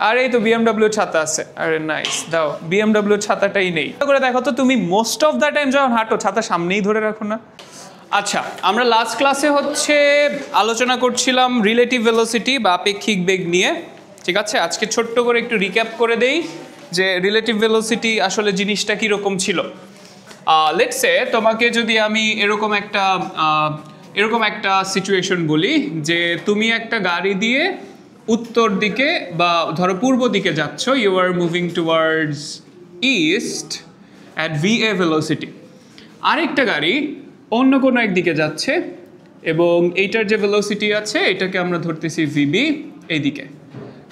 আর এই তো বিএমডব্লিউ ছাতা আছে, আরে নাইস, দাও বিএমডব্লিউ ছাতাটাই নেই করে দেখো তো তুমি মোস্ট অফ দ্য টাইম যখন হাঁটো ছাতা সামনেই ধরে রাখো না। আচ্ছা, আমরা লাস্ট ক্লাসে হচ্ছে আলোচনা করছিলাম রিলেটিভ ভেলোসিটি বা আপেক্ষিক বেগ নিয়ে, ঠিক আছে। আজকে ছোট্ট করে একটু রিক্যাপ করে দেই যে রিলেটিভ ভেলোসিটি আসলে জিনিসটা কীরকম ছিল। লেটস সে তোমাকে যদি আমি এরকম একটা সিচুয়েশন বলি যে তুমি একটা গাড়ি দিয়ে উত্তর দিকে বা ধরো পূর্ব দিকে যাচ্ছ, you are moving towards east at VA velocity, আরেকটা গাড়ি অন্য কোনো একদিকে যাচ্ছে এবং এইটার যে ভেলোসিটি আছে এটাকে আমরা ধরতেছি VB এইদিকে।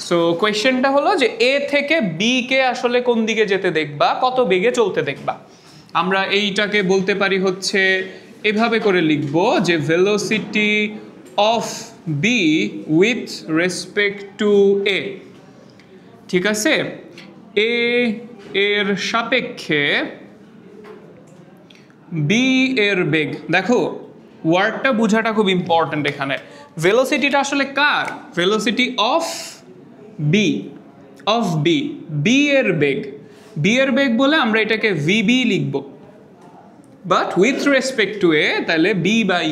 সো কোয়েশ্চেনটা হলো যে A থেকে B কে আসলে কোন দিকে যেতে দেখবা, কত বেগে চলতে দেখবা। আমরা এইটাকে বলতে পারি হচ্ছে এভাবে করে লিখব যে velocity of B with respect two A, ঠিক আছে। A এর সাপেক্ষে B এর বেগ। দেখো ওয়ার্ডটা বোঝাটা খুব ইম্পর্ট্যান্ট এখানে। ভেলোসিটিটা আসলে কার? ভেলোসিটি অফ B এর বেগ। B এর বেগ বলে আমরা এটাকে VB লিখব, but with respect two A তাহলে B/A।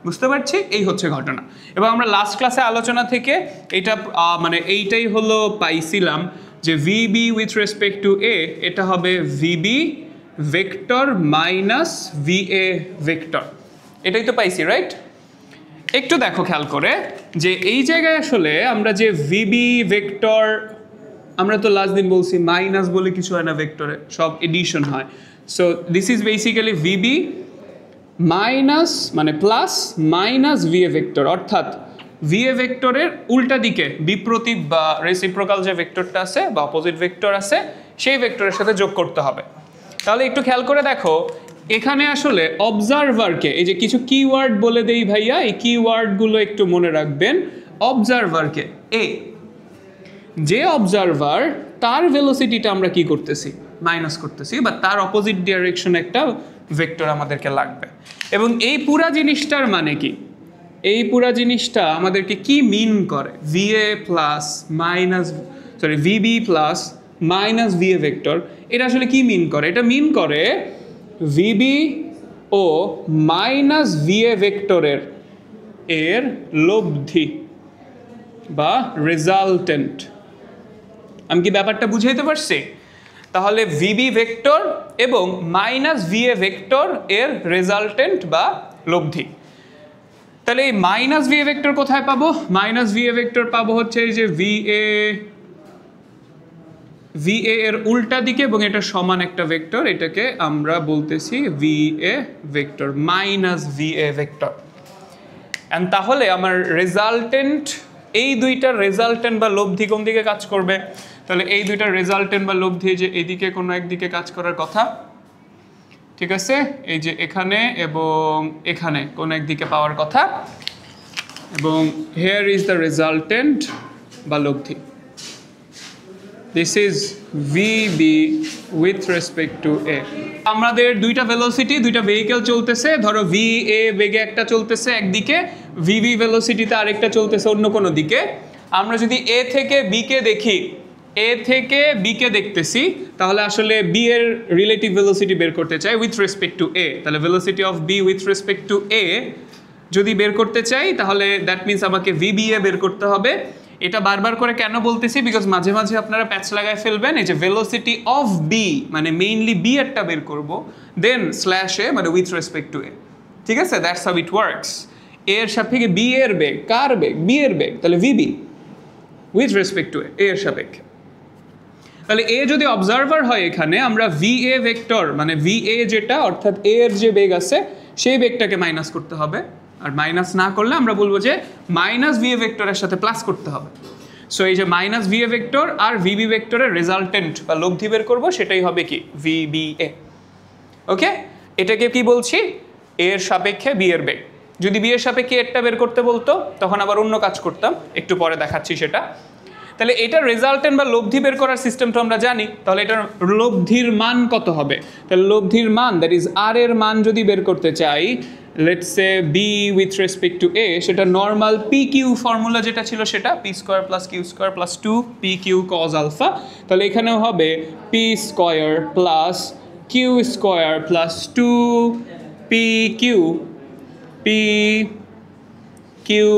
বুঝতে পারছি? এই হচ্ছে ঘটনা। এবং আমরা লাস্ট ক্লাসে আলোচনা থেকে এটা মানে এইটাই হলো পাইছিলাম যে VB with respect two A এটা হবে VB vector minus VA vector, এটাই তো পাইছি, রাইট? একটু দেখো খেয়াল করে যে এই জায়গায় আসলে আমরা যে VB ভেক্টর, আমরা তো লাস্ট দিন বলছি মাইনাস বলে কিছু হয় না ভেক্টরে, সব এডিশন হয়। So this is basically VB minus মানে প্লাস মাইনাস VA ভেক্টর, অর্থাৎ VA ভেক্টরের উল্টা দিকে বিপ্রতীপ বা রেসিপ্রোকাল যে ভেক্টরটা আছে বা অপোজিট ভেক্টর আছে সেই ভেক্টরের সাথে যোগ করতে হবে। তাহলে একটু খেয়াল করে দেখো এখানে আসলে অবজারভারকে, এই যে কিছু কিওয়ার্ড বলে দেই ভাইয়া, এই কিওয়ার্ডগুলো একটু মনে রাখবেন। অবজারভারকে A, যে অবজারভার তার ভেলোসিটিটা আমরা কি করতেছি? মাইনাস করতেছি, বা তার অপোজিট ডিরেকশনে একটা ভেক্টর আমাদেরকে লাগবে। এবং এই পুরা জিনিসটার মানে কি? এই পুরা জিনিসটা আমাদেরকে কি মিন করে? VB plus minus VA vector, এটা আসলে কি মিন করে? এটা মিন করে VB ও মাইনাস VA ভেক্টরের এর লব্ধি বা রেজাল্টেন্ট। আমি কি ব্যাপারটা বুঝাইতে পারছি? তাহলে VB ভেক্টর এবং মাইনাস VA ভেক্টর এর রেজাল্টেন্ট বা লব্ধি। তাহলে এই মাইনাস VA ভেক্টর কোথায় পাবো? মাইনাস VA ভেক্টর পাবো হচ্ছে এই যে VA এর উল্টা দিকে এবং এটা সমান একটা ভেক্টর, এটাকে আমরা বলতেছি VA vector minus VA vector. And তাহলে আমার রেজাল্টেন্ট, এই দুইটার রেজাল্টেন্ট বা লব্ধি কোন দিকে কাজ করবে? তাহলে এই দুইটার রেজাল্টেন্ট বা লব্ধি যে এইদিকে কোনো একদিকে কাজ করার কথা, ঠিক আছে। এই যে এখানে এবং এখানে কোনো একদিকে পাওয়ার কথা, এবং হেয়ার ইজ দ্য রেজাল্টেন্ট বা লব্ধি। This is VB with respect two A। আমাদের দুইটা ভেলোসিটি, দুইটা ভেহিকেল চলতেছে, ধরো VA বেগে একটা চলতেছে একদিকে, VB ভেলোসিটিতে আরেকটা চলতেছে অন্য কোনো দিকে। আমরা যদি A থেকে B কে দেখি, A থেকে B কে দেখতেছি, তাহলে আসলে B এর রিলেটিভ ভেলোসিটি বের করতে চাই উইথ রেসপেক্ট টু A। তাহলে velocity of B with respect two A যদি বের করতে চাই তাহলে দ্যাট মিনস আমাকে VBA বের করতে হবে। এটা বারবার করে কেন বলতেছি? বিকজ মাঝে মাঝে আপনারা প্যাচ লাগায় ফেলবেন। এই যে ভেলোসিটি অফ B মানে মেইনলি B এরটা বের করব, দেন স্ল্যাশ A মানে উইথ রেসপেক্ট টু A, ঠিক আছে? That's how it works. A এর সাপেক্ষে B এর বেগ, কার বেগ? B এর বেগ, তাহলে VB with respect two A এর সাপেক্ষে। তাহলে A যদি অবজারভার হয় এখানে, আমরা VA ভেক্টর মানে VA যেটা অর্থাৎ A এর যে বেগ আছে সেই বেগটাকে মাইনাস করতে হবে, আর মাইনাস না করলে আমরা বলবো যে মাইনাস VA ভেক্টরের সাথে প্লাস করতে হবে। সো এই যে মাইনাস VA ভেক্টর আর VB ভেক্টরের রেজাল্টেন্ট বা লব্ধি বের করবো, সেটাই হবে কি? VBA। ওকে, এটাকে কি বলছি? A এর সাপেক্ষে B এর বেগ। যদি B এর সাপেক্ষে এরটা বের করতে বলতো তখন আবার অন্য কাজ করতাম, একটু পরে দেখাচ্ছি সেটা। তাহলে এটা রেজাল্টেন্ট বা লব্ধি বের করার সিস্টেমটা আমরা জানি, তাহলে এটার লব্ধির মান কত হবে? তাহলে লব্ধির মান দ্যাট ইজ আর এর মান যদি বের করতে চাই, let's say B with respect to A, সেটা নর্মাল পি কিউ ফর্মুলা যেটা ছিল সেটা P square plus Q square plus 2 P Q cos alpha. তাহলে এখানেও হবে P square plus Q square plus 2 P Q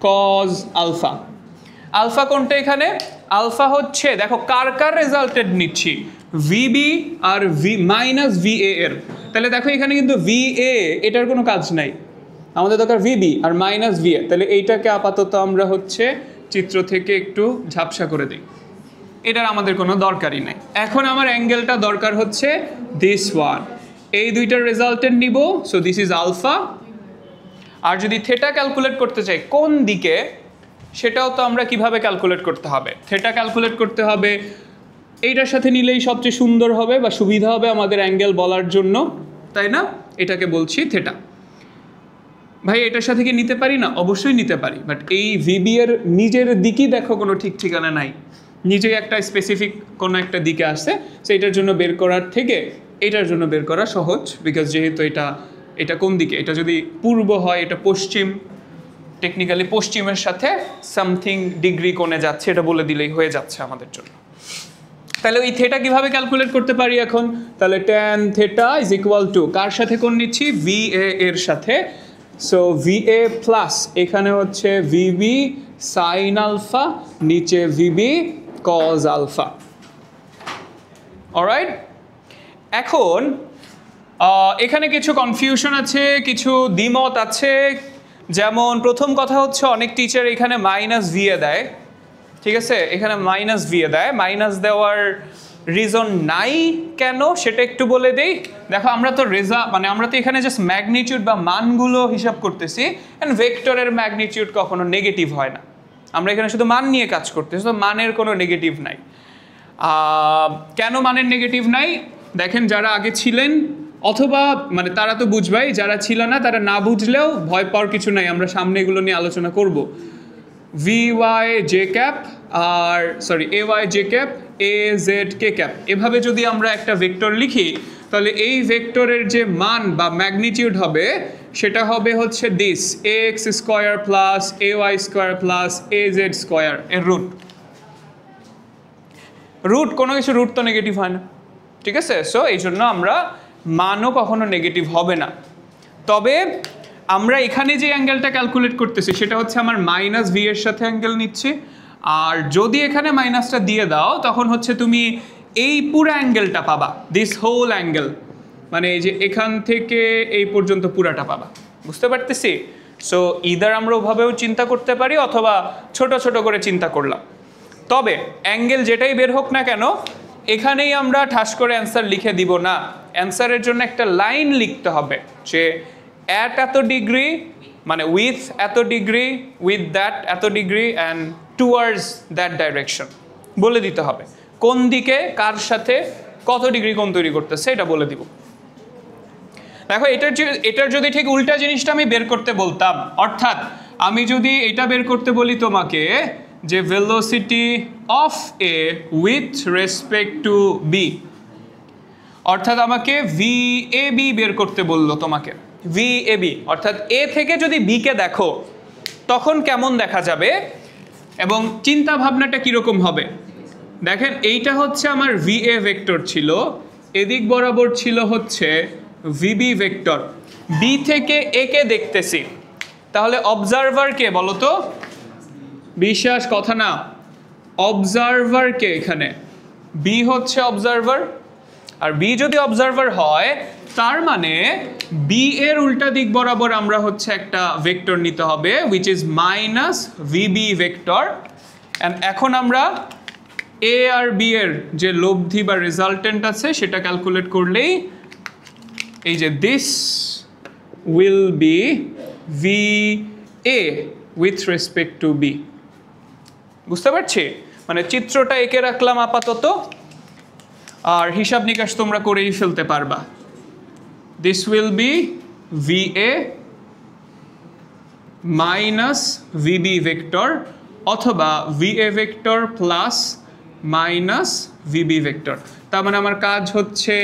cos alpha. Alpha কোনটা এখানে? Alpha হচ্ছে, দেখো কার রেজাল্টেড নিচ্ছি, ভিবি আর মাইনাস ভিএ এর। তাহলে দেখো এখানে কিন্তু ভিএ এটার কোনো কাজ নাই, আমাদের দরকার ভিবি আর মাইনাস ভিএ। তাহলে এইটাকে আপাতত আমরা হচ্ছে চিত্র থেকে একটু ঝাপসা করে দিই, এটার আমাদের কোনো দরকারই নাই। এখন আমার অ্যাঙ্গেলটা দরকার হচ্ছে দিস ওয়ান, এই দুইটার রেজাল্টেড নিব, সো দিস ইজ আলফা। আর যদি থেটা ক্যালকুলেট করতে চাই কোন দিকে, সেটাও তো আমরা কিভাবে ক্যালকুলেট করতে হবে, থেটা ক্যালকুলেট করতে হবে, এইটার সাথে নিলেই সবচেয়ে সুন্দর হবে বা সুবিধা হবে আমাদের অ্যাঙ্গেল বলার জন্য, তাই না? এটাকে বলছি থেটা। ভাই এটার সাথে কি নিতে পারি না? অবশ্যই নিতে পারি, বাট এই ভিবি এর নিজের দিকই দেখো কোনো ঠিক ঠিকানা নাই, নিজেই একটা স্পেসিফিক কোনো একটা দিকে আসছে, সো এটার জন্য বের করার থেকে এটার জন্য বের করা সহজ, বিকজ যেহেতু এটা কোন দিকে, এটা যদি পূর্ব হয় এটা পশ্চিম, টেকনিক্যালি পশ্চিমের সাথে সামথিং ডিগ্রি কোণে যাচ্ছে, এটা বলে দিলেই হয়ে যাচ্ছে আমাদের জন্য। তাহলে ওই থেটা কিভাবে ক্যালকুলেট করতে পারি এখন? তাহলে tan theta is equal to কার সাথে কোণ নিচ্ছি? ভিএ এর সাথে। সো ভিএ প্লাস এখানে হচ্ছে ভিবি সাইন আলফা, নিচে ভিবি কজ আলফা। অলরাইট, এখন এখানে কিছু কনফিউশন আছে, কিছু দ্বিমত আছে। যেমন প্রথম কথা হচ্ছে অনেক টিচার এখানে মাইনাস ভিএ দেয়, ঠিক আছে, এখানে মাইনাস ভিএ দেয়, মাইনাস দেওয়ার রিজন নাই কেন সেটা একটু বলে দেই। দেখো আমরা তো আমরা তো এখানে জাস্ট ম্যাগনিটিউড বা মানগুলো হিসাব করতেছি, অ্যান্ড ভেক্টরের ম্যাগনিটিউড কখনো নেগেটিভ হয় না, আমরা এখানে শুধু মান নিয়ে কাজ করতেছি, তো মানের কোনো নেগেটিভ নাই। কেন মানের নেগেটিভ নাই? দেখেন যারা আগে ছিলেন অথবা তারা তো বুঝবাই, যারা ছিল না তারা না বুঝলেও ভয় পাওয়ার কিছু নাই, আমরা সামনে এগুলো নিয়ে আলোচনা করব। VY J ক্যাপ আর AY J cap AZ K cap, এভাবে যদি আমরা একটা ভেক্টর লিখি তাহলে এই ভেক্টরের যে মান বা ম্যাগনিটিউড হবে সেটা হবে হচ্ছে this AX square plus AY square plus AZ square এর রুট কোনো কিছু রুট তো নেগেটিভ হয় না, ঠিক আছে? সো এই জন্য আমরা মানও কখনো নেগেটিভ হবে না। তবে আমরা এখানে যে অ্যাঙ্গেলটা ক্যালকুলেট করতেছি সেটা হচ্ছে আমার মাইনাস ভি এর সাথে অ্যাঙ্গেল নিচ্ছি, আর যদি এখানে মাইনাসটা দিয়ে দাও তখন হচ্ছে তুমি এই পুরো অ্যাঙ্গেলটা পাবা, দিস হোল অ্যাঙ্গেল, এই যে এখান থেকে এই পর্যন্ত পুরাটা পাবা, বুঝতে পারতেছি? সো ইদার আমরা ওভাবেও চিন্তা করতে পারি অথবা ছোট ছোট করে চিন্তা করলাম। তবে অ্যাঙ্গেল যেটাই বের হোক না কেন, এখানেই আমরা ঠাস করে অ্যান্সার লিখে দিব না, অ্যান্সারের জন্য একটা লাইন লিখতে হবে যে অ্যাট এত ডিগ্রি উইথ এত ডিগ্রি, উইথ দ্যাট এত degree and towards that direction বলে দিতে হবে, কোন দিকে কার সাথে কত ডিগ্রি কোণ তৈরি করতেছে এটা বলে দিব। দেখো এটার যদি ঠিক উল্টা জিনিসটা আমি বের করতে বলতাম, অর্থাৎ আমি যদি এটা বের করতে বলি তোমাকে যে velocity of A with respect to B, অর্থাৎ আমাকে VAB বের করতে বললো তোমাকে, VAB অর্থাৎ এ থেকে যদি বিকে দেখো তখন কেমন দেখা যাবে এবং চিন্তা ভাবনাটা কীরকম হবে। দেখেন এইটা হচ্ছে আমার VA ভেক্টর ছিল, এদিক বরাবর ছিল হচ্ছে VB ভেক্টর, বি থেকে এ কে দেখতেছি, তাহলে অবজারভার কে বলো তো? বিশ্বাস কথা না, অবজারভার কে এখানে? বি হচ্ছে অবজারভার, আর বি যদি অবজারভার হয় তার মানে বি এর উল্টা দিক বরাবর আমরা হচ্ছে একটা ভেক্টর নিতে হবে which is minus VB vector. And এখন আমরা এ আর বি এর যে লব্ধি বা রেজাল্টেন্ট আছে সেটা ক্যালকুলেট করলেই এই যে this will be VA with respect to B. বুঝতে পারছি? চিত্রটা এঁকে রাখলাম আপাতত, আর হিসাব নিকাশ তোমরা করেই ফেলতে পারবা। This will be VA minus VB vector অথবা VA vector plus minus VB vector. তার মানে আমার কাজ হচ্ছে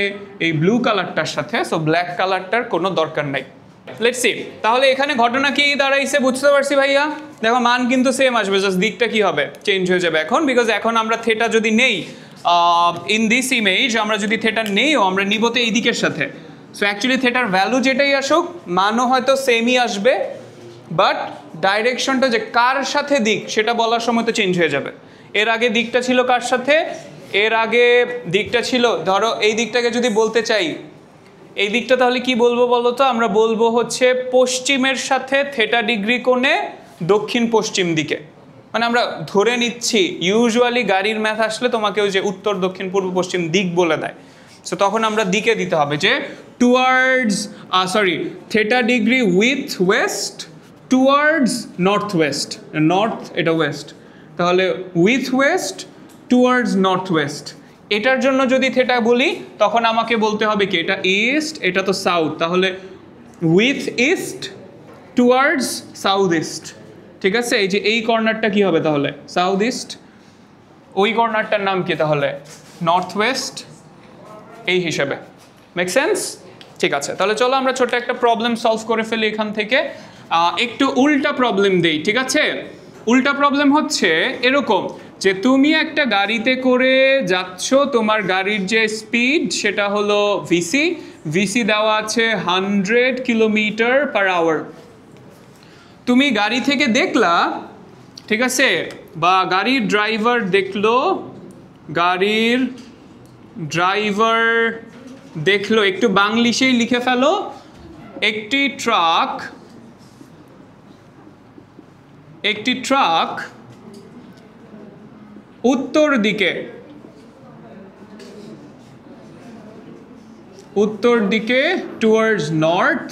এই ব্লু কালারটার সাথে, সো ব্ল্যাক কালারটার কোনো দরকার নাই। লেটস সি, তাহলে এখানে ঘটনা কি দাঁড়াইছে বুঝতে পারছি ভাইয়া? দেখো মান কিন্তু সেম আসবে, জাস্ট দিকটা কি হবে, চেঞ্জ হয়ে যাবে এখন, বিকজ এখন আমরা থেটা যদি নেই ইন দিস ইমেজ, আমরা যদি থেটা নেইও আমরা নিব তো এই দিকের সাথে। সো অ্যাকচুয়ালি থেটার ভ্যালু যেটাই আসুক মানও হয়তো সেমই আসবে, বাট ডাইরেকশনটা যে কার সাথে দিক সেটা বলার সময় তো চেঞ্জ হয়ে যাবে। এর আগে দিকটা ছিল কার সাথে? এর আগে দিকটা ছিল, ধরো এই দিকটাকে যদি বলতে চাই, এই দিকটা তাহলে কি বলবো বলো তো? আমরা বলবো হচ্ছে পশ্চিমের সাথে থেটা ডিগ্রি কোণে দক্ষিণ পশ্চিম দিকে। মানে আমরা ধরে নিচ্ছি, ইউজুয়ালি গাড়ির ম্যাথ আসলে তোমাকে ওই যে উত্তর দক্ষিণ পূর্ব পশ্চিম দিক বলে দেয়, সো তখন আমরা দিকে দিতে হবে যে towards theta degree with West towards north West, north এটা ওয়েস্ট, তাহলে with West towards north West. এটার জন্য যদি থেটা বলি তখন আমাকে বলতে হবে কি, এটা ইস্ট, এটা তো সাউথ, তাহলে with east towards south east. ঠিক আছে, এই যে এই কর্নারটা কি হবে তাহলে? South east. ওই কর্নারটার নাম কি তাহলে? নর্থ ওয়েস্ট, এই হিসেবে। Make sense? ঠিক আছে, তাহলে চলো আমরা ছোট একটা প্রবলেম সলভ করে ফেলি এখান থেকে। একটু উল্টা প্রবলেম দেই, ঠিক আছে? উল্টা প্রবলেম হচ্ছে এরকম যে তুমি একটা গাড়িতে করে যাচ্ছ, তোমার গাড়ির যে স্পিড সেটা হলো ভিসি দেওয়া আছে 100 কিলোমিটার পার আওয়ার। তুমি গাড়ি থেকে দেখলা, ঠিক আছে, বা গাড়ির ড্রাইভার দেখলো, গাড়ির ড্রাইভার দেখলো, একটু বাংলিশেই লিখে ফেলো, একটি ট্রাক উত্তর দিকে টুয়ার্ডস নর্থ,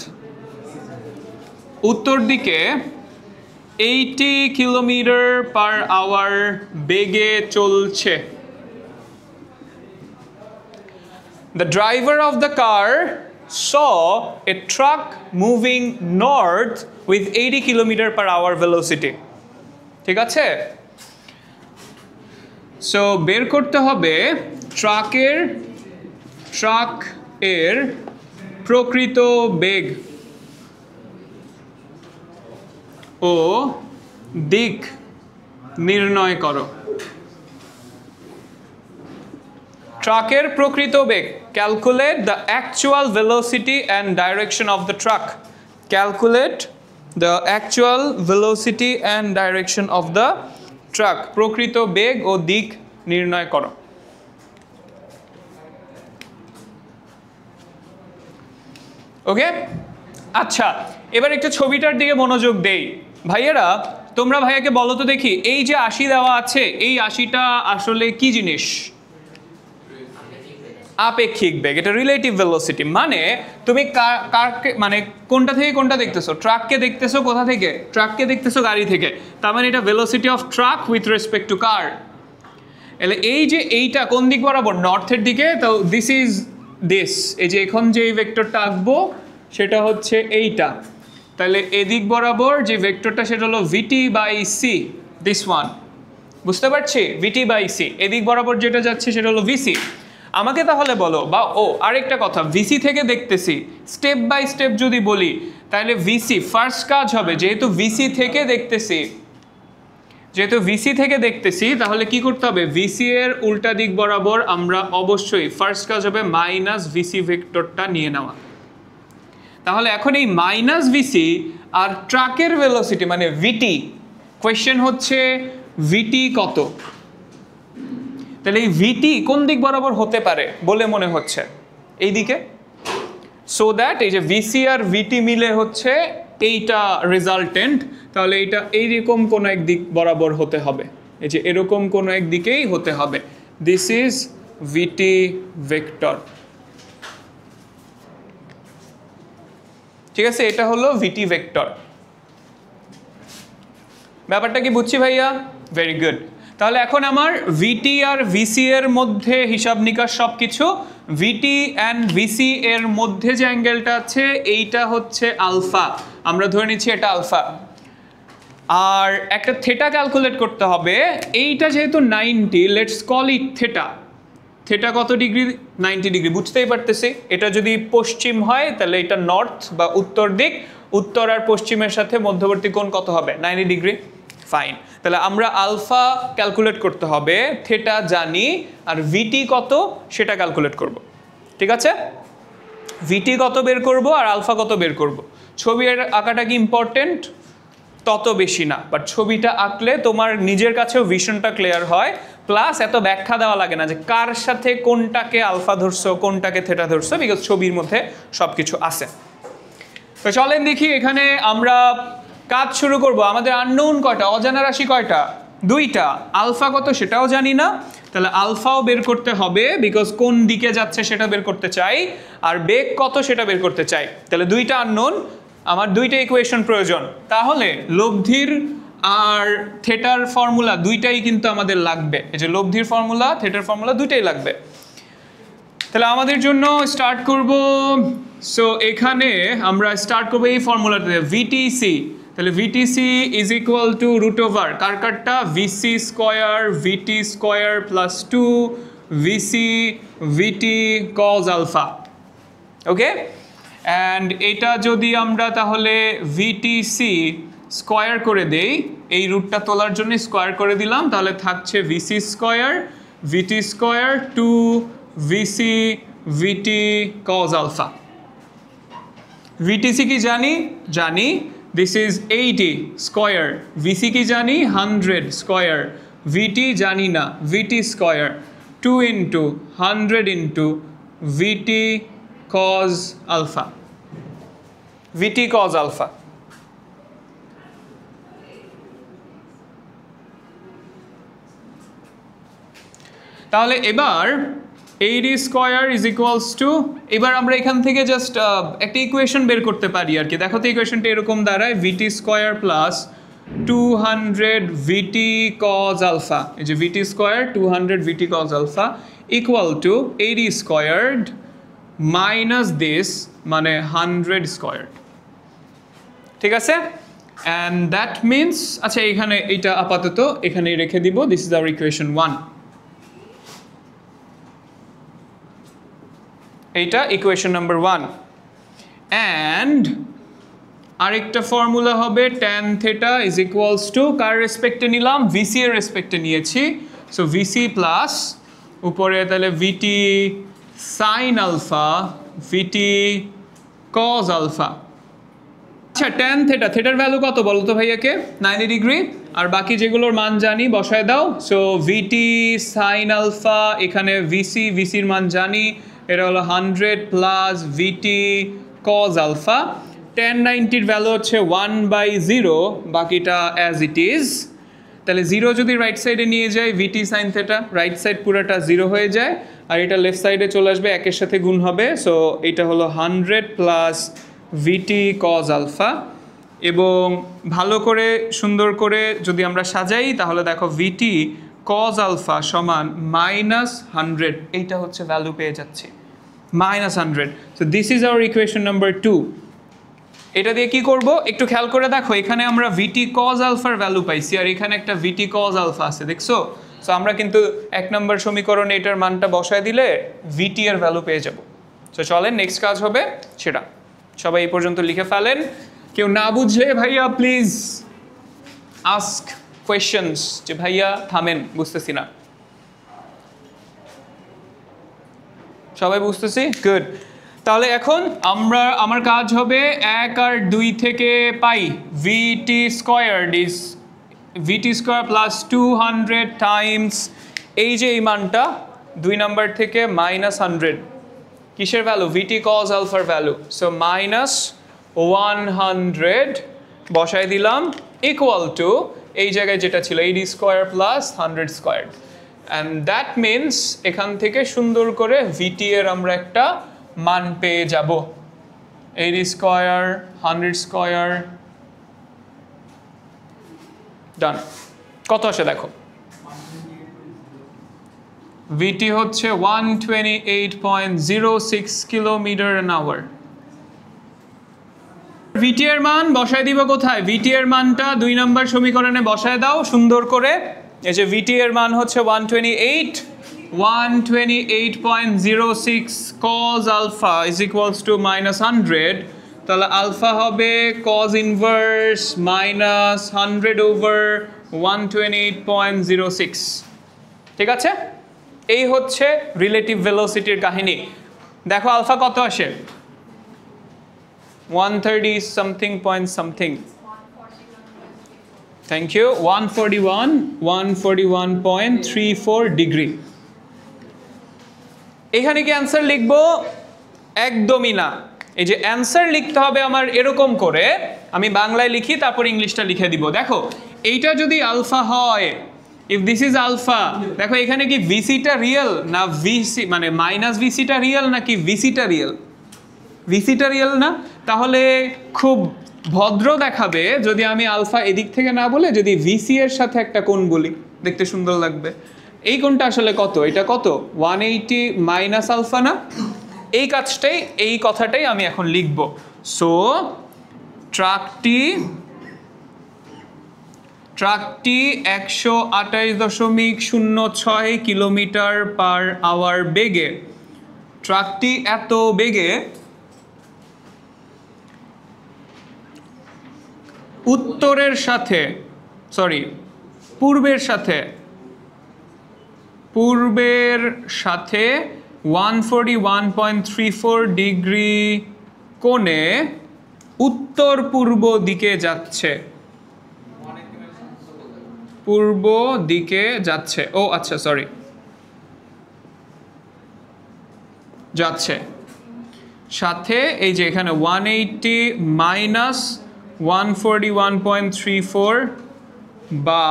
উত্তর দিকে 80 কিলোমিটার পার আওয়ার বেগে চলছে। The driver of the car saw a truck moving north with 80 kilometer per hour velocity. ঠিক আছে? সো বের করতে হবে ট্রাকের প্রকৃত বেগ ও দিক নির্ণয় করো। ট্রাকের প্রকৃত বেগ, calculate the actual velocity and direction of the truck. Calculate the actual velocity and direction of the truck. প্রকৃত বেগ ও দিক নির্ণয় করো। ওকে, আচ্ছা, এবার একটু ছবিটার দিকে মনোযোগ দেই। ভাইয়েরা তোমরা ভাইয়াকে বলো তো দেখি, এই যে 80 দেওয়া আছে, এই 80টা আসলে কি জিনিস? আপেক্ষিক বেগ, এটা রিলেটিভ ভেলোসিটি। মানে তুমি কারকে, মানে কোনটা থেকে কোনটা দেখতেছো? ট্রাককে দেখতেছো কোথা থেকে? ট্রাককে দেখতেছো গাড়ি থেকে, তার মানে এটা velocity of truck with respect to car. এলে এই যে এইটা কোন দিক বরাবর? নর্থের দিকে। তো দিস ইজ দিস, এই যে এখন যে ভেক্টরটা আঁকবো সেটা হচ্ছে এইটা। তাহলে এদিক বরাবর যে ভেক্টরটা সেটা হলো VT/c, দিস ওয়ান। বুঝতে পারছি? VT/c। এদিক বরাবর যেটা যাচ্ছে সেটা হলো VC। আমাকে তাহলে বলো, বা আরেকটা কথা, VC থেকে দেখতেছি, স্টেপ বাই স্টেপ যদি বলি তাহলে VC ফার্স্ট কাজ হবে, যেহেতু VC থেকে দেখতেছি তাহলে কি করতে হবে? VC এর উল্টা দিক বরাবর আমরা অবশ্যই ফার্স্ট কাজ হবে মাইনাস VC ভেক্টরটা নিয়ে নেওয়া। তাহলে এখন এই মাইনাস VC আর ট্রাকের ভেলোসিটি মানে VT, কোয়েশ্চেন হচ্ছে VT কত? তাহলে এই VT কোন দিক বরাবর হতে পারে বলে মনে হচ্ছে? এই দিকে। সো দ্যাট এই যে VC আর VT মিলে হচ্ছে এইটা রেজাল্টেন্ট, তাহলে এইটা এইরকম কোনো এক দিক বরাবর হতে হবে, এই যে এরকম কোনো এক দিকেই হতে হবে। This is VT vector. ঠিক আছে, এটা হলো VT ভেক্টর। ব্যাপারটা কি বুঝছি ভাইয়া? Very good. তাহলে এখন আমার VT আর VC এর মধ্যে হিসাব নিকাশ সব কিছু। VT অ্যান্ড VC এর মধ্যে যে অ্যাঙ্গেলটা আছে এইটা হচ্ছে আলফা, আমরা ধরে নিচ্ছি এটা আলফা। আর একটা থেটা ক্যালকুলেট করতে হবে। এইটা যেহেতু 90, let's call it theta. Theta কত ডিগ্রি? 90 ডিগ্রি। বুঝতেই পারতেছি, এটা যদি পশ্চিম হয় তাহলে এটা নর্থ বা উত্তর দিক, উত্তর আর পশ্চিমের সাথে মধ্যবর্তী কোণ কত হবে? 90 ডিগ্রি। ফাইন, তাহলে আমরা আলফা ক্যালকুলেট করতে হবে, থেটা জানি, আর ভিটি কত সেটা ক্যালকুলেট করব। ঠিক আছে, ভিটি কত বের করব আর আলফা কত বের করব। ছবির আঁকাটা কি ইম্পর্টেন্ট? তত বেশি না, বাট ছবিটা আঁকলে তোমার নিজের কাছেও ভিশনটা ক্লিয়ার হয়, প্লাস এত ব্যাখ্যা দেওয়া লাগে না যে কার সাথে কোনটাকে আলফা ধরছো কোনটাকে থেটা ধরছো, বিকজ ছবির মধ্যে সব কিছু আছে। তো চলেন দেখি, এখানে আমরা কাজ শুরু করব। আমাদের আননোন কয়টা, অজানা রাশি কয়টা? 2টা। আলফা কত সেটাও জানি না, তাহলে আলফাও বের করতে হবে, বিকজ কোন দিকে যাচ্ছে সেটা বের করতে চাই, আর বেগ কত সেটা বের করতে চাই। তাহলে 2টা আননোন, আমার 2টা ইকুয়েশন প্রয়োজন। তাহলে লব্ধির আর থেটার ফর্মুলা 2টাই কিন্তু আমাদের লাগবে। এই যে লব্ধির ফর্মুলা, থেটার ফর্মুলা 2টাই লাগবে। তাহলে আমাদের জন্য স্টার্ট করব, সো এখানে আমরা স্টার্ট করবো এই ফর্মুলাতে, ভিটিসি। তাহলে VTC is equal to root over কার কারটা? VC square VT square plus 2 VC VT cos alpha. Okay, and এটা যদি আমরা তাহলে ভিটিসি স্কোয়ার করে দেই, এই রুটটা তোলার জন্য স্কোয়ার করে দিলাম, তাহলে থাকছে VC square VT square 2 VC VT cos alpha. VTC কি জানি? জানি, দিস ইজ 80 স্কোয়ার। ভিসি কি জানি? 100 স্কোয়ার। ভিটি জানি না, ভিটি স্কোয়ার 2 ইন্টু 100 ইন্টু ভিটি কজ আলফা। ভিটি কজ আলফা। তাহলে এবার 80 স্কোয়ার ইজ ইকুয়ালস টু, এবার আমরা এখান থেকে জাস্ট একটা ইকুয়েশন বের করতে পারি আর কি। দেখো তো ইকুয়েশনটা এরকম দাঁড়ায়, VT square plus 200 VT cos alpha. এই যে VT square 200 VT cos alpha equal to 80 squared minus this, মানে 100 স্কোয়ার্ড। ঠিক আছে, অ্যান্ড দ্যাট মিনস, আচ্ছা এখানে এইটা আপাতত এখানে রেখে দিব, দিস ইজ আওয়ার ইকুয়েশন 1। এইটা ইকুয়েশন নাম্বার 1। অ্যান্ড আরেকটা ফর্মুলা হবে tan theta is equals to, কার রেসপেক্টে নিলাম? ভিসি এর রেসপেক্টে নিয়েছি, সো ভিসি প্লাস উপরে তাহলে ভিটি সাইন আলফা ভিটি কজ আলফা। আচ্ছা tan থেটা, থেটার ভ্যালু কত বলো তো ভাইয়াকে? 90 ডিগ্রি। আর বাকি যেগুলোর মান জানি বসায় দাও। সো ভিটি সাইন আলফা, এখানে ভিসি, ভিসির মান জানি, এটা হলো 100 প্লাস ভিটি কজ আলফা। tan 90-র ভ্যালু হচ্ছে 1/0, বাকিটা অ্যাজ ইট ইজ। তাহলে 0 যদি রাইট সাইডে নিয়ে যাই, ভিটি সাইন থেটা রাইট সাইড পুরোটা 0 হয়ে যায়, আর এটা লেফট সাইডে চলে আসবে, একের সাথে গুণ হবে। সো এটা হলো 100 প্লাস ভিটি কজ আলফা। এবং ভালো করে সুন্দর করে যদি আমরা সাজাই, তাহলে দেখো ভিটি কজ আলফা সমান -100, এইটা হচ্ছে ভ্যালু পেয়ে যাচ্ছে -100। So this is our equation number 2। এটা দিয়ে কি করব একটু খেয়াল করে দেখো, এখানে আমরা ভিটি কজ আলফার ভ্যালু পাইছি, আর এখানে একটা ভিটি কজ আলফা আছে, দেখছো? সো আমরা কিন্তু 1 নম্বর সমীকরণে এটার মানটা বসায় দিলে ভিটি এর ভ্যালু পেয়ে যাব। সো চলেন নেক্সট কাজ হবে সেটা। সবাই এই পর্যন্ত লিখে ফেলেন, কেউ না বুঝলে ভাইয়া প্লিজ আস্ক কোয়েশ্চেনস, যে ভাইয়া থামেন বুঝতেছি না। সবাই বুঝতেছি? গুড। তাহলে এখন আমার কাজ হবে 1 আর 2 থেকে পাই VT squared is VT square plus 200 times এই যে এই মানটা 2 নাম্বার থেকে -100, কিসের ভ্যালু? ভিটি কজ আলফার ভ্যালু। সো -100 বসাই দিলাম ইকুয়াল টু এই জায়গায় যেটা ছিল 80 square plus 100 square. And that means এখান থেকে সুন্দর করে ভিটি এর আমরা একটা মান পেয়ে যাব, 80 স্কোয়ার 100 স্কোয়ার। ডান। কত আসে দেখো, ভিটি হচ্ছে 128.06 কিলোমিটার/আওয়ার। ভিটি এর মান বসায় দিব কোথায়? ভিটি এর মানটা 2 নম্বর সমীকরণে বসায় দাও সুন্দর করে। এই যে ভিটি এর মান হচ্ছে 128.06 cos alpha is equals to -100, তাহলে আলফা হবে cos inverse minus 100 over 128.06। ঠিক আছে, এই হচ্ছে রিলেটিভ ভেলোসিটির কাহিনী। দেখো আলফা কত আসে? 130 something point something, thank you, 141.34 degree. এখানে কি অ্যান্সার লিখবো? একদমই না। এই যে অ্যান্সার লিখতে হবে আমার এরকম করে, আমি বাংলায় লিখি তারপর ইংলিশটা লিখে দিব। দেখো এইটা যদি আলফা হয়, ইফ দিস ইজ আলফা, দেখো এখানে কি ভিসিটা রিয়েল না ভিসি মানে মাইনাস ভিসিটা রিয়েল নাকি ভিসিটা রিয়েল? ভিসিটা রিয়েল না? তাহলে খুব ভদ্র দেখাবে যদি আমি আলফা এদিক থেকে না বলে যদি ভিসি এর সাথে একটা কোণ বলি, দেখতে সুন্দর লাগবে। এই কোণটা আসলে কত? এটা কত? 180 মাইনাস আলফা না? এই কাজটাই, এই কথাটাই আমি এখন লিখব। সো ট্রাকটি 128.06 কিলোমিটার পার আওয়ার বেগে, ট্রাকটি এত বেগে উত্তরের সাথে পূর্বের সাথে 141.34 ডিগ্রি কোণে উত্তর পূর্ব দিকে যাচ্ছে। পূর্ব দিকে যাচ্ছে, ও আচ্ছা সরি, যাচ্ছে সাথে এই যে এখানে 180 মাইনাস 141.34 বা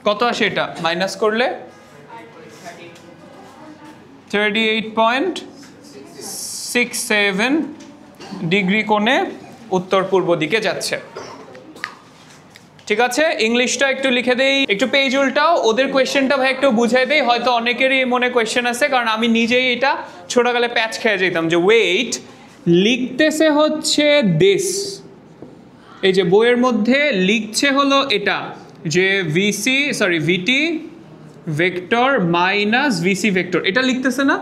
কত আসে এটা মাইনাস করলে? 38.67 ডিগ্রি কোণে উত্তর পূর্ব দিকে যাচ্ছে। ঠিক আছে, ইংলিশটা একটু লিখে দেই, একটু পেজ উল্টাও, ওদের কোয়েশ্চেনটা ভাই একটু বুঝাই দেই। হয়তো অনেকেরই মনে কোয়েশ্চেন আছে, কারণ আমি নিজেই এটা ছোটকালে প্যাচ খেয়ে যেতাম যে ওয়েট লিখতেছে হচ্ছে দিস, এই যে বইয়ের মধ্যে লিখছে হলো এটা যে ভিটি ভেক্টর মাইনাস ভিসি ভেক্টর, এটা লিখতেছে না?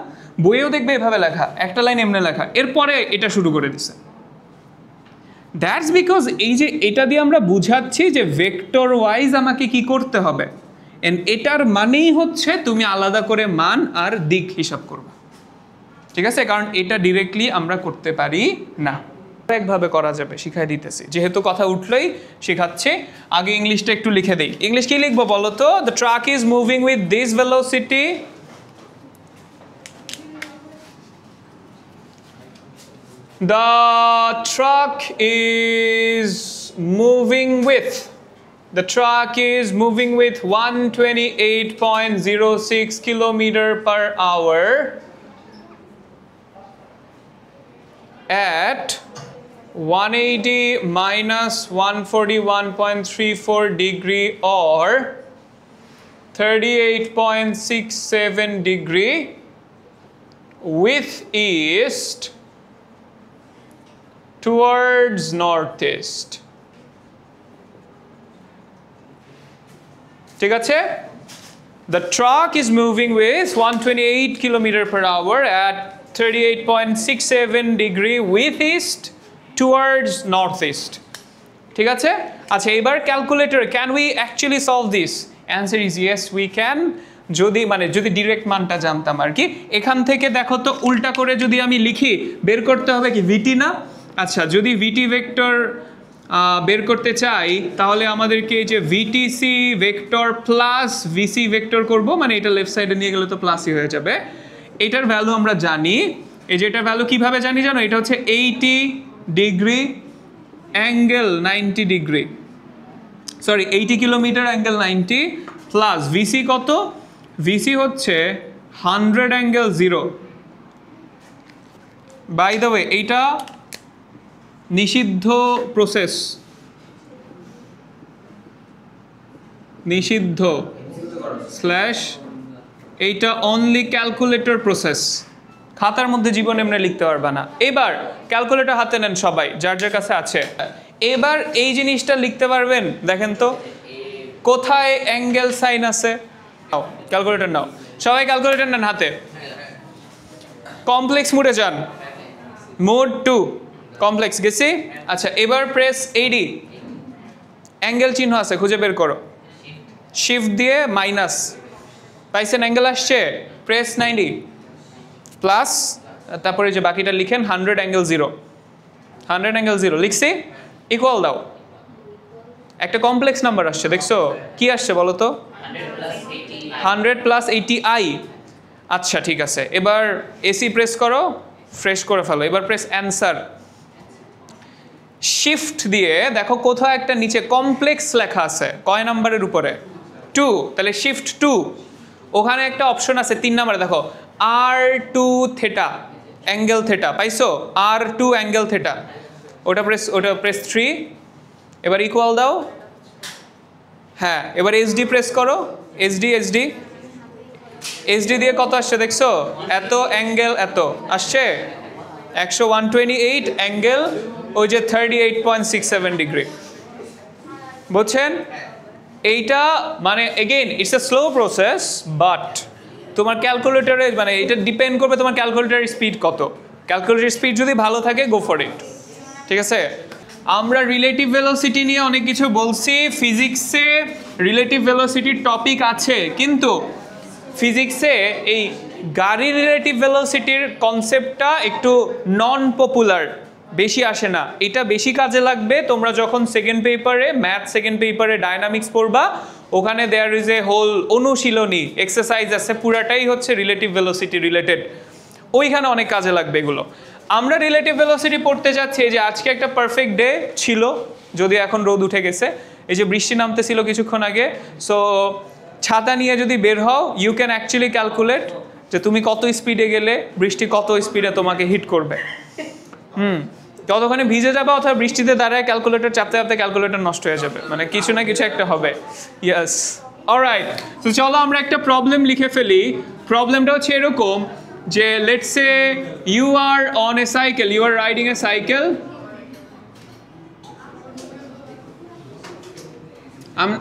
বইয়েও দেখবে এভাবে লেখা, একটা লাইন এমনি লেখা, এরপরে এটা শুরু করে দিছে। দ্যাটস বিকজ এই যে এটা দিয়ে আমরা বুঝাচ্ছি যে ভেক্টর ওয়াইজ আমাকে কি করতে হবে, এন্ড এটার মানেই হচ্ছে তুমি আলাদা করে মান আর দিক হিসাব করবে। ঠিক আছে, কারণ এটা ডিরেক্টলি আমরা করতে পারি না, একভাবে করা যাবে, শিখাই দিতেছি, যেহেতু কথা উঠলেই শেখাচ্ছে। আগে ইংলিশটা একটু লিখে দেই। ইংলিশ কি লিখবো বলো তো? The truck is moving with this velocity, the truck is moving with 128.06 kilometer per hour at 180 minus 141.34 degree or 38.67 degree with east towards northeast। ঠিক আছে, the truck is moving with 128 kilometer per hour at 38.67 degree with east towards northeast। ঠিক আছে, আচ্ছা এবার calculator, can we actually solve this? Answer is yes we can, যদি direct মানটা জানতাম আর কি। এখান থেকে দেখো তো উল্টা করে যদি আমি লিখি, বের করতে হবে কি ভিটি না? আচ্ছা, যদি ভিটি ভেক্টর বের করতে চাই তাহলে আমাদেরকে এই যে VTC vector plus VC vector করব, মানে এটা লেফট সাইডে নিয়ে গেলে তো প্লাসই হয়ে যাবে। এটার ভ্যালু আমরা জানি, এই যে এটার ভ্যালু কিভাবে জানি জানো? এটা হচ্ছে 80 degree angle 90 degree, sorry 80 kilometre angle 90 plus VC কত? ভিসি হচ্ছে 100 অ্যাঙ্গেল 0। বাই দ্য ওয়ে এইটা নিষিদ্ধ প্রসেস, নিষিদ্ধ স্ল্যাশ এইটা অনলি ক্যালকুলেটর প্রসেস। খাতার মধ্যে জীবন এমনি লিখতে পারবা না। এবার ক্যালকুলেটর হাতে নেন সবাই, যার যার কাছে আছে। এবার এই জিনিসটা লিখতে পারবেন, দেখেন তো কোথায় অ্যাঙ্গেল সাইন আছে। নাও ক্যালকুলেটর নাও, সবাই ক্যালকুলেটর নেন হাতে। কমপ্লেক্স মোডে যান, মোড 2 কমপ্লেক্স গেছি। আচ্ছা এবার প্রেস AD, অ্যাঙ্গেল চিহ্ন আছে খুঁজে বের করো, শিফট দিয়ে মাইনাস, পাইছেন অ্যাঙ্গেল আসছে, প্রেস 90 প্লাস, তারপরে যে বাকিটা লিখেন 100 অ্যাঙ্গেল 0, 100 অ্যাঙ্গেল 0 লিখছি, ইকুয়াল দাও, একটা কমপ্লেক্স নাম্বার আসছে দেখছো, কি আসছে বলো তো, 100 প্লাস 80i। আচ্ছা ঠিক আছে, এবার এসি প্রেস করো, ফ্রেশ করে ফেলো। এবার প্রেস অ্যান্সার, শিফট দিয়ে দেখো কোথাও একটা নিচে কমপ্লেক্স লেখা আছে, কয় নাম্বারের উপরে, 2, তাহলে শিফট 2, ওখানে একটা অপশন আছে 3 নাম্বারে, দেখো R2 থেটা অ্যাঙ্গেল থেটা, পাইছো R2 অ্যাঙ্গেল থেটা, ওটা প্রেস 3, এবার ইকুয়াল দাও। হ্যাঁ এবার SD প্রেস করো, SD দিয়ে কত আসছে দেখছো, এত অ্যাঙ্গেল এত আসছে, 128 অ্যাঙ্গেল ওই যে 38.67 ডিগ্রি, বুঝছেন? এইটা মানে again it's a slow process, but তোমার ক্যালকুলেটরে মানে এটা ডিপেন্ড করবে তোমার ক্যালকুলেটরের স্পিড কত। ক্যালকুলেটরের স্পিড যদি ভালো থাকে গো ফর ইট, ঠিক আছে? আমরা রিলেটিভ ভেলোসিটি নিয়ে অনেক কিছু বলছি, ফিজিক্সে রিলেটিভ ভেলোসিটির টপিক আছে, কিন্তু ফিজিক্সে এই গাড়ির রিলেটিভ ভেলোসিটির কনসেপ্টটা একটু নন পপুলার, বেশি আসে না। এটা বেশি কাজে লাগবে তোমরা যখন সেকেন্ড পেপারে ম্যাথ সেকেন্ড পেপারে ডায়নামিক্স পড়বা, ওখানে দেয়ার ইজ এ হোল অনুশীলনী এক্সারসাইজ আছে, পুরাটাই হচ্ছে রিলেটিভ ভেলোসিটি রিলেটেড, ওইখানে অনেক কাজে লাগবে এগুলো। আমরা রিলেটিভ ভেলোসিটি পড়তে যাচ্ছি, এই যে আজকে একটা পারফেক্ট ডে ছিল, যদি এখন রোদ উঠে গেছে, এই যে বৃষ্টি নামতেছিল কিছুক্ষণ আগে, সো ছাতা নিয়ে যদি বের হও ইউ ক্যান অ্যাকচুয়ালি ক্যালকুলেট যে তুমি কত স্পিডে গেলে বৃষ্টি কত স্পিডে তোমাকে হিট করবে। ততক্ষণে ভিজে যাবে, অথবা বৃষ্টিতে দাঁড়ায় ক্যালকুলেটর চাপতে চাপতে ক্যালকুলেটর নষ্ট হয়ে যাবে, মানে কিছু না কিছু একটা হবে। ইয়েস, অলরাইট, তো চলো আমরা একটা প্রবলেম লিখে ফেলি। প্রবলেমটা হচ্ছে এরকম যে let's say you are on a cycle, you are riding a cycle,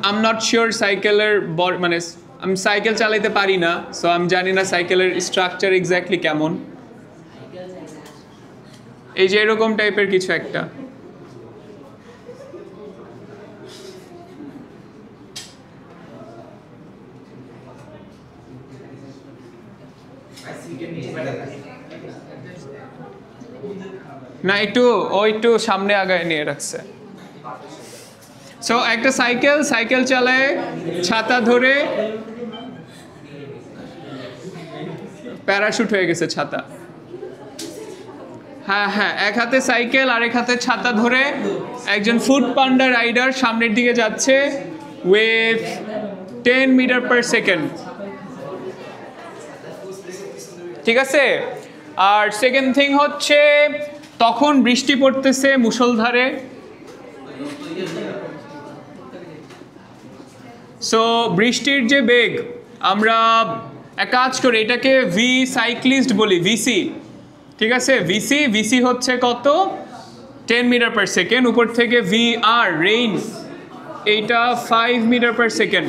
I'm not sure সাইকেলের মানে আমি সাইকেল চালাইতে পারি না, সো আমি জানি না সাইকেলের স্ট্রাকচার এক্স্যাক্টলি কেমন। এই যে এরকম টাইপের কিছু একটা, না একটু সামনে আগায় নিয়ে রাখছে। সো একটা সাইকেল চালায় ছাতা ধরে, প্যারাশুট হয়ে গেছে ছাতা, হ্যাঁ এক হাতে সাইকেল আর এক হাতে ছাতা ধরে একজন ফুড পান্ডা রাইডার সামনের দিকে যাচ্ছে উইথ 10 মিটার পার সেকেন্ড, ঠিক আছে? আর সেকেন্ড থিং হচ্ছে তখন বৃষ্টি পড়তেছে মুষলধারে, সো বৃষ্টির যে বেগ, আমরা এক কাজ করি এটাকে ভি সাইক্লিস্ট বলি, ভিসি, ঠিক আছে? ভিসি হচ্ছে কত, 10 মিটার পার সেকেন্ড, উপর থেকে ভি আর রেইন, এইটা 5 মিটার পার সেকেন্ড।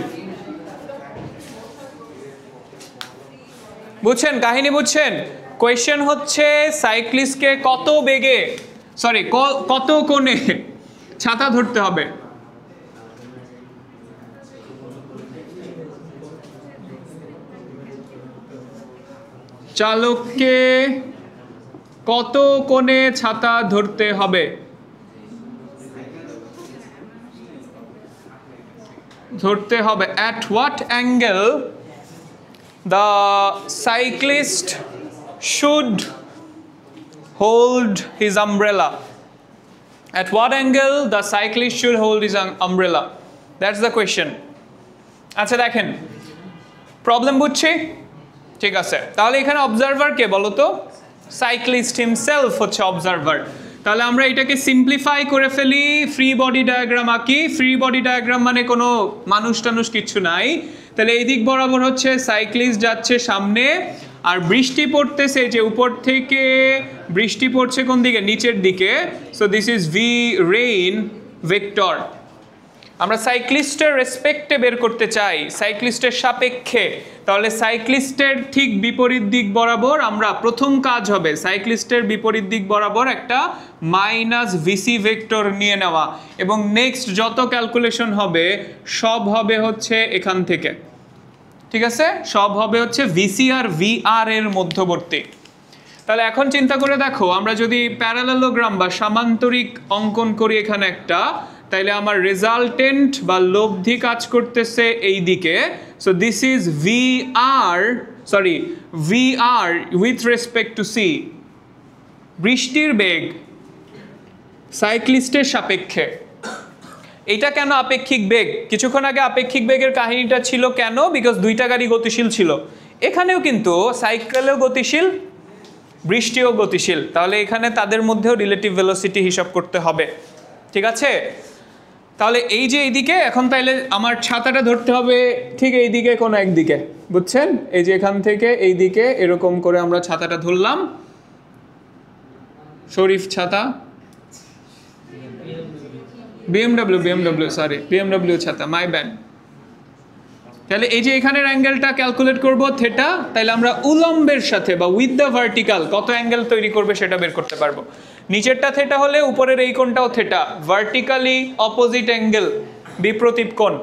বুঝছেন কাহিনী, বুঝছেন? কোয়েশ্চেন হচ্ছে সাইক্লিস্টকে কত বেগে, সরি কত কোণে ছাতা ধরতে হবে। চালককে কত কোণে ছাতা ধরতে হবে, at what angle the cyclist should hold his umbrella, at what angle the cyclist should hold his umbrella, that's the question. আচ্ছা দেখেন প্রবলেম বুঝছি, ঠিক আছে? তাহলে এখানে অবজারভার কে বলো তো, সাইক্লিস্ট হিমসেলফ হচ্ছে অবজারভার। তাহলে আমরা এটাকে সিম্পলিফাই করে ফেলি, ফ্রি বডি ডায়াগ্রাম আঁকি। ফ্রি বডি ডায়াগ্রাম মানে কোনো মানুষ টানুষ কিচ্ছু নাই, তাহলে এই দিক বরাবর হচ্ছে সাইক্লিস্ট যাচ্ছে সামনে, আর বৃষ্টি পড়তেছে যে উপর থেকে বৃষ্টি পড়ছে কোন দিকে, নিচের দিকে। So this is V rain vector. আমরা সাইক্লিস্টের রেসপেক্টে বের করতে চাই, সাইক্লিস্টের সাপেক্ষে। তাহলে সাইক্লিস্টের ঠিক বিপরীত দিক বরাবর আমরা প্রথম কাজ হবে সাইক্লিস্টের বিপরীত দিক বরাবর একটা মাইনাস ভিসি ভেক্টর নিয়ে নেওয়া, এবং নেক্সট যত ক্যালকুলেশন হবে সব হবে হচ্ছে এখান থেকে, ঠিক আছে? সব হবে হচ্ছে ভিসি আর ভিআর এর মধ্যবর্তী। তাহলে এখন চিন্তা করে দেখো, আমরা যদি প্যারালেলোগ্রাম বা সামান্তরিক অঙ্কন করি এখানে একটা, তাইলে আমার রেজাল্টেন্ট বা লব্ধি কাজ করতেছে এই দিকে। So this is VR with respect to C, বৃষ্টির বেগ সাইক্লিস্টের সাপেক্ষে। এটা কেন আপেক্ষিক বেগ? কিছুক্ষণ আগে আপেক্ষিক বেগের কাহিনীটা ছিল কেন? বিকজ দুইটা গাড়ি গতিশীল ছিল। এখানেও কিন্তু সাইকেলও গতিশীল, বৃষ্টিও গতিশীল। তাহলে এখানে তাদের মধ্যেও রিলেটিভ ভেলোসিটি হিসাব করতে হবে, ঠিক আছে? তাহলে এই যে এইদিকে এখন তাইলে আমার ছাতাটা ধরতে হবে ঠিক এইদিকে কোনো একদিকে, বুঝছেন? এই যে এখান থেকে এইদিকে এরকম করে আমরা ছাতাটা ধরলাম, শরীফ ছাতা, বিএমডব্লিউ ছাতা, মাই ব্যাড। তাহলে এই যে এখানের অ্যাঙ্গেলটা ক্যালকুলেট করব থেটা, তাহলে আমরা উলম্বের সাথে বা উইথ দ্য ভার্টিক্যাল কত অ্যাঙ্গেল তৈরি করবে সেটা বের করতে পারবো। নিচেরটা থেটা হলে উপরের এই কোণটাও থেটা, ভার্টিক্যালি অপোজিট অ্যাঙ্গেল, বিপরীত কোণ।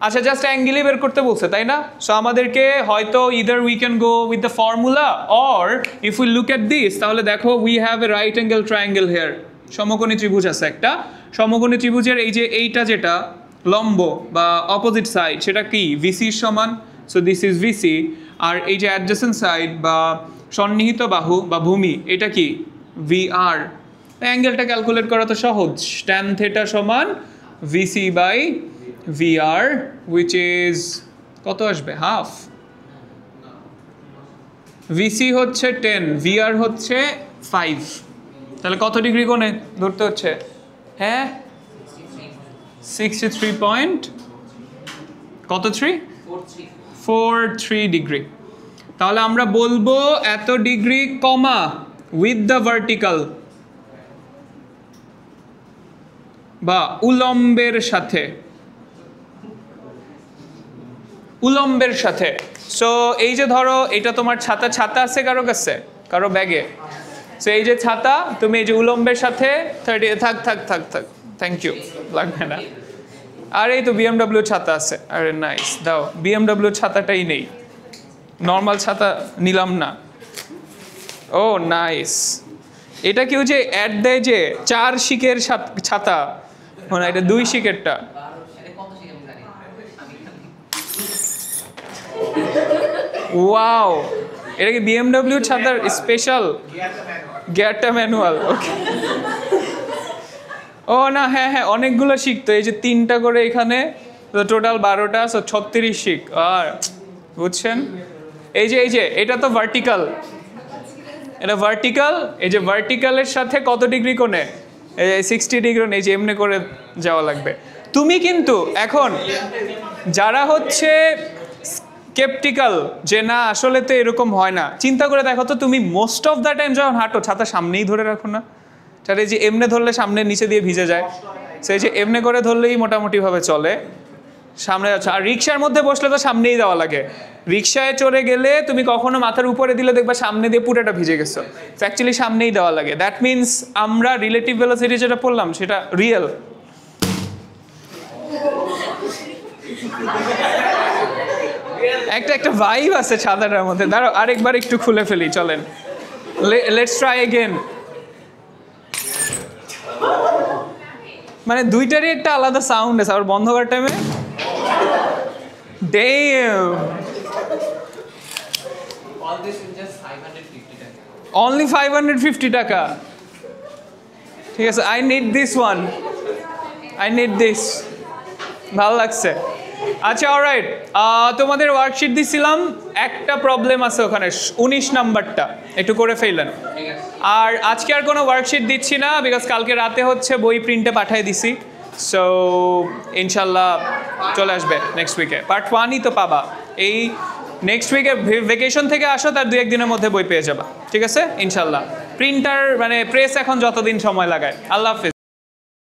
আচ্ছা, জাস্ট অ্যাঙ্গেলই বের করতে বলছে, তাই না? সো আমাদেরকে হয়তো either we can go with the formula, or if we look at this, তাহলে দেখো we have a right angle triangle here, সমকোণী ত্রিভুজ আছে একটা। সমকোণী ত্রিভুজের এই যে এইটা যেটা লম্ব বা অপোজিট সাইড সেটা কি ভিসির সমান। So this is VC. আর এই যে অ্যাডজেসেন্ট সাইড বা সন্নিহিত বাহু বা ভূমি এটা কি ভিআর। অ্যাঙ্গেলটা ক্যালকুলেট করা তো সহজ, ট্যান থেটা সমান VC by VR, which is কত আসবে, হাফ। ভিসি হচ্ছে 10, ভিআর হচ্ছে 5। তাহলে কত ডিগ্রি কোণে ধরতে হচ্ছে? হ্যাঁ, 63 পয়েন্ট কত 43 ডিগ্রি। তাহলে আমরা বলবো এত degree comma with the vertical বা উলম্বের সাথে, উলম্বের সাথে। সো এই যে ধরো এটা তোমার ছাতা আছে কারো কাছে, কারো ব্যাগে। সো এই যে ছাতা, তুমি এই যে উলম্বের সাথে 30, থাক থ্যাংক ইউ, লাগবে না। আর এই তো বিএমডব্লিউ ছাতা আছে, আরে নাইস, দাও। বিএমডব্লিউ ছাতাটাই নেই, নর্মাল ছাতা নিলাম না। ও নাইস, এটা কেউ যে অ্যাড দেয় যে 4 শিকের ছাতা, মানে এটা 2 শিকেরটা। ওয়াও, এটা কি বিএমডব্লিউ ছাতার স্পেশাল গিয়ারটা ম্যানুয়াল? ওকে। ও না, হ্যাঁ অনেকগুলো শিক তো, এই যে 3টা করে এখানে, টোটাল 12টা, 36 শিক। আর বুঝছেন, এই যে এটা তো ভার্টিক্যাল, এটা ভার্টিক্যাল। এই যে ভার্টিক্যালের সাথে কত ডিগ্রি কোণে? এই 60 ডিগ্রি। এই যে এমনি করে যাওয়া লাগবে। তুমি কিন্তু এখন যারা হচ্ছে স্কেপটিক্যাল যে না আসলে তো এরকম হয় না, চিন্তা করে দেখো তো, তুমি মোস্ট অফ দ্য টাইম যখন হাঁটো ছাতা সামনেই ধরে রাখো না? তাহলে এই যে এমনে ধরলে সামনে নিচে দিয়ে ভিজে যায়, সেই যে এমনে করে ধরলেই মোটামুটিভাবে চলে, সামনে যাচ্ছে। আর রিক্সার মধ্যে বসলে তো সামনেই দেওয়া লাগে। রিক্সায় চড়ে গেলে তুমি কখনো মাথার উপরে দিলে দেখবা সামনে দিয়ে পুরোটা ভিজে গেছো, অ্যাকচুয়ালি সামনেই দেওয়া লাগে। দ্যাট মিনস আমরা রিলেটিভ ভেলোসিটি যেটা পড়লাম সেটা রিয়েল। একটা ভাইব আছে ছাতাটার মধ্যে। দাঁড়াও আরেকবার একটু খুলে ফেলি, চলেন, লেটস ট্রাই এগেন। মানে দুইটারই একটা আলাদা সাউন্ড আছে। আর বন্ধ করার টাইমে only 550 টাকা। ঠিক আছে, I need this one, I need this, ভালো লাগছে। আচ্ছা, অলরাইট, তোমাদের ওয়ার্কশিট দিছিলাম, একটা প্রবলেম আছে ওখানে 19 নাম্বারটা একটু করে ফেললেন। আর আজকে আর কোনো ওয়ার্কশিট দিচ্ছি না, বিকজ কালকে রাতে হচ্ছে বই প্রিন্টে পাঠিয়ে দিছি। সো ইনশাল্লাহ চলে আসবে নেক্সট উইকে। পার্ট 1ই তো পাবা, এই নেক্সট উইকে ভেকেশন থেকে আসো, তার 2-1 দিনের মধ্যে বই পেয়ে যাবা, ঠিক আছে ইনশাল্লাহ। প্রিন্টার মানে প্রেস এখন যতদিন সময় লাগায়। আল্লাহ হাফেজ।